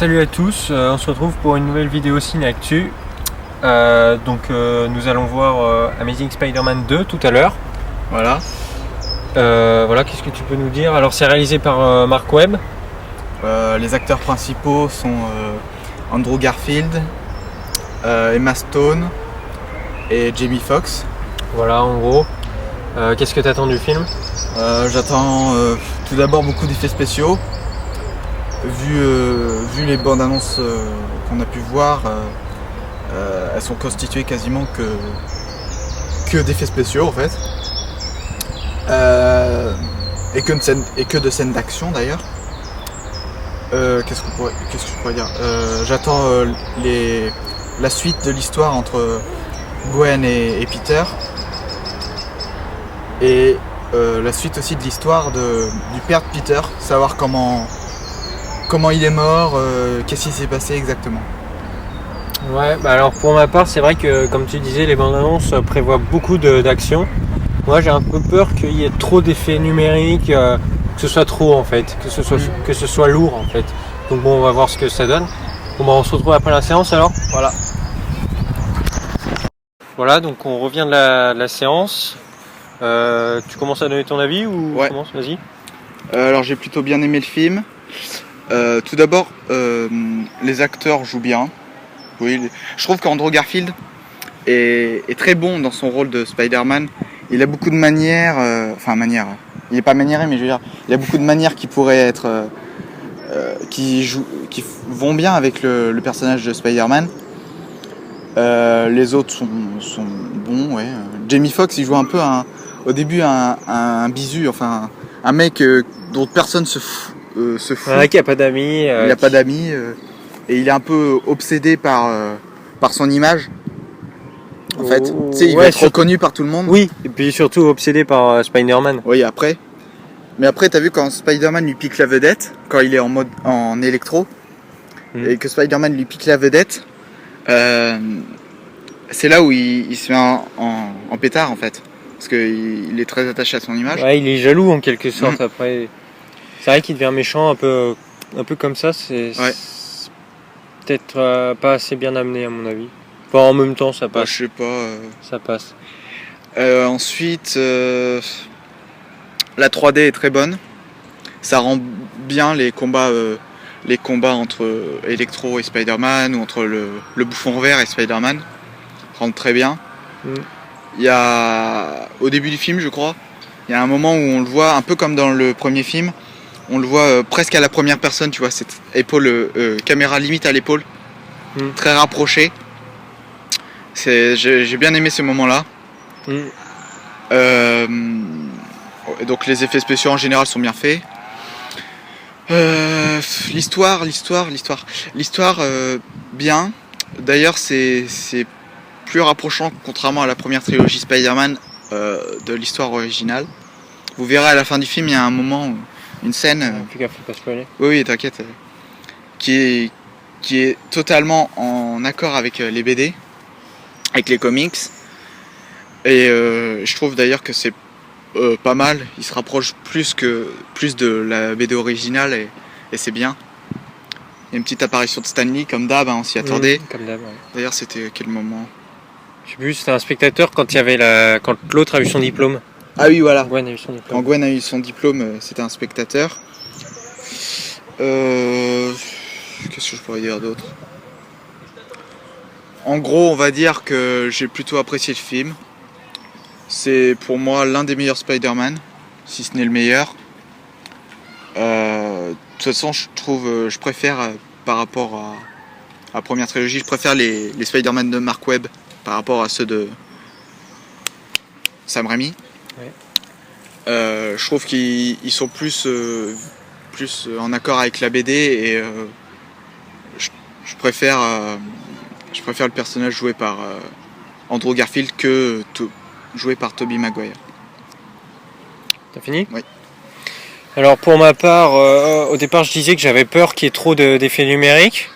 salut à tous, on se retrouve pour une nouvelle vidéo Ciné Actu. Nous allons voir Amazing Spider-Man 2 tout à l'heure. Voilà. Qu'est-ce que tu peux nous dire? Alors c'est réalisé par Mark Webb. Les acteurs principaux sont Andrew Garfield, Emma Stone et Jamie Foxx. Voilà en gros. Qu'est-ce que tu attends du film? J'attends tout d'abord beaucoup d'effets spéciaux. Vu les bandes annonces qu'on a pu voir, elles sont constituées quasiment que d'effets spéciaux en fait. Et que de scènes d'action d'ailleurs. Qu'est-ce que je pourrais dire? J'attends la suite de l'histoire entre Gwen et Peter. Et la suite aussi de l'histoire du père de Peter, savoir comment il est mort, qu'est-ce qui s'est passé exactement. Ouais, alors pour ma part, c'est vrai que comme tu disais, les bandes annonces prévoient beaucoup d'action. Moi j'ai un peu peur qu'il y ait trop d'effets numériques, que ce soit trop en fait, que ce soit lourd en fait. Donc bon, on va voir ce que ça donne. Bon, on se retrouve après la séance alors. Voilà, donc on revient de la séance. Tu commences à donner ton avis ou Ouais. commence, vas-y. Alors j'ai plutôt bien aimé le film. Tout d'abord, les acteurs jouent bien. Oui, je trouve qu'Andrew Garfield est très bon dans son rôle de Spider-Man. Il a beaucoup de manières, il n'est pas maniéré, mais je veux dire, il a beaucoup de manières qui pourraient être, qui vont bien avec le personnage de Spider-Man. Les autres sont bons, ouais. Jamie Foxx, il joue un peu au début un bisu, enfin un mec dont personne se fout. Qui n'a pas d'amis. Il n'a pas d'amis et il est un peu obsédé par son image. En fait, tu sais, il va être reconnu par tout le monde. Oui, et puis surtout obsédé par Spider-Man. Oui, après. Mais après, t'as vu quand Spider-Man lui pique la vedette, quand il est en électro, et que Spider-Man lui pique la vedette, c'est là où il se met en pétard en fait. Parce qu'il est très attaché à son image. Ouais, il est jaloux en quelque sorte après. C'est vrai qu'il devient méchant un peu comme ça, c'est peut-être pas assez bien amené à mon avis. Enfin, en même temps ça passe. Je sais pas. Ça passe. Ensuite, la 3D est très bonne. Ça rend bien les combats entre Electro et Spider-Man ou entre le bouffon vert et Spider-Man. Rendent très bien. Il y a au début du film, je crois, il y a un moment où on le voit un peu comme dans le premier film. On le voit presque à la première personne, tu vois, cette épaule, caméra limite à l'épaule, très rapprochée. J'ai bien aimé ce moment-là. Donc les effets spéciaux en général sont bien faits. L'histoire, bien. D'ailleurs, c'est plus rapprochant, contrairement à la première trilogie Spider-Man, de l'histoire originale. Vous verrez à la fin du film, il y a un moment, une scène. Plus gaffe, faut pas spoiler. Oui, t'inquiète. Qui est totalement en accord avec les BD, avec les comics. Et je trouve d'ailleurs que c'est pas mal. Il se rapproche plus de la BD originale et c'est bien. Il y a une petite apparition de Stan Lee, comme d'hab, on s'y attendait. Comme d'hab, ouais. D'ailleurs, c'était quel moment? Je sais plus, c'était un spectateur quand l'autre a eu son diplôme. Ah oui, voilà. Gwen a eu son diplôme. Quand Gwen a eu son diplôme, c'était un spectateur. Qu'est-ce que je pourrais dire d'autre? En gros, on va dire que j'ai plutôt apprécié le film. C'est pour moi l'un des meilleurs Spider-Man, si ce n'est le meilleur. De toute façon, je préfère, par rapport à la première trilogie, je préfère les Spider-Man de Mark Webb par rapport à ceux de Sam Raimi. Ouais. Je trouve qu'ils sont plus en accord avec la BD et je préfère le personnage joué par Andrew Garfield que joué par Tobey Maguire. T'as fini? Oui. Alors pour ma part, au départ je disais que j'avais peur qu'il y ait trop d'effets numériques.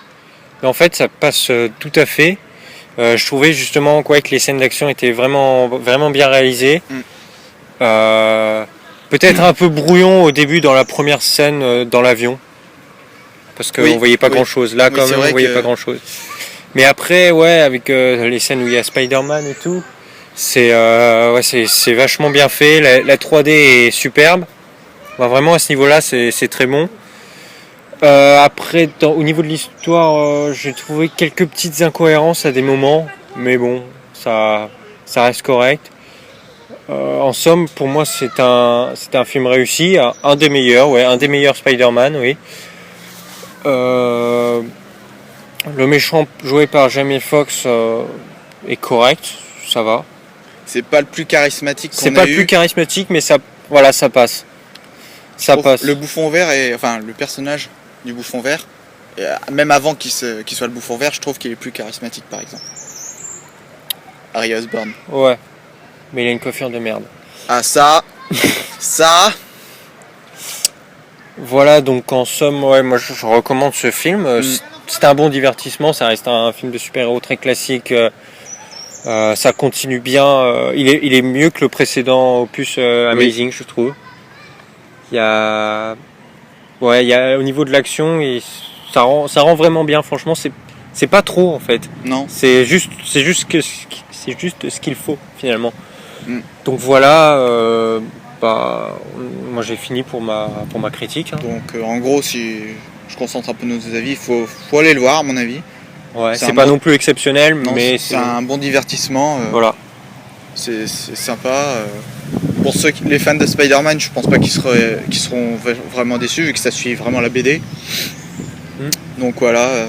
Mais en fait ça passe tout à fait. Je trouvais justement que les scènes d'action étaient vraiment bien réalisées. Peut-être un peu brouillon au début dans la première scène dans l'avion. parce qu'on voyait pas grand chose. Là, quand même, on voyait pas grand chose. Mais après, ouais, avec les scènes où il y a Spider-Man et tout, c'est vachement bien fait. La 3D est superbe. Vraiment, à ce niveau-là, c'est très bon. Après, au niveau de l'histoire, j'ai trouvé quelques petites incohérences à des moments, mais bon, ça reste correct. En somme, pour moi, c'est un film réussi, un des meilleurs Spider-Man, oui. Le méchant joué par Jamie Foxx est correct, ça va. C'est pas le plus charismatique qu'on ait eu. C'est pas le plus charismatique, mais ça passe. Ça passe. Le bouffon vert, le personnage du bouffon vert, même avant qu'il soit le bouffon vert, je trouve qu'il est plus charismatique, par exemple. Harry Osborn. Ouais, mais il a une coiffure de merde. Ah ça. Voilà, donc en somme, ouais, moi je recommande ce film. C'est un bon divertissement, ça reste un film de super-héros très classique. Ça continue bien. Il est mieux que le précédent opus Amazing, je trouve. Il y a au niveau de l'action, ça rend vraiment bien. Franchement, c'est pas trop en fait. Non. C'est juste ce qu'il faut finalement. Donc voilà. Moi j'ai fini pour ma critique. Donc en gros, si je concentre un peu nos avis, il faut aller le voir à mon avis. Ouais, c'est pas non plus exceptionnel, mais c'est un bon divertissement. Voilà. C'est sympa. Pour les fans de Spider-Man, je pense pas qu'ils seront vraiment déçus vu que ça suit vraiment la BD. Donc voilà.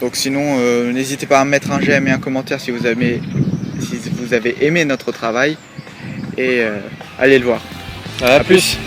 Donc sinon, n'hésitez pas à mettre un j'aime et un commentaire si vous avez aimé notre travail. Et allez le voir. À plus.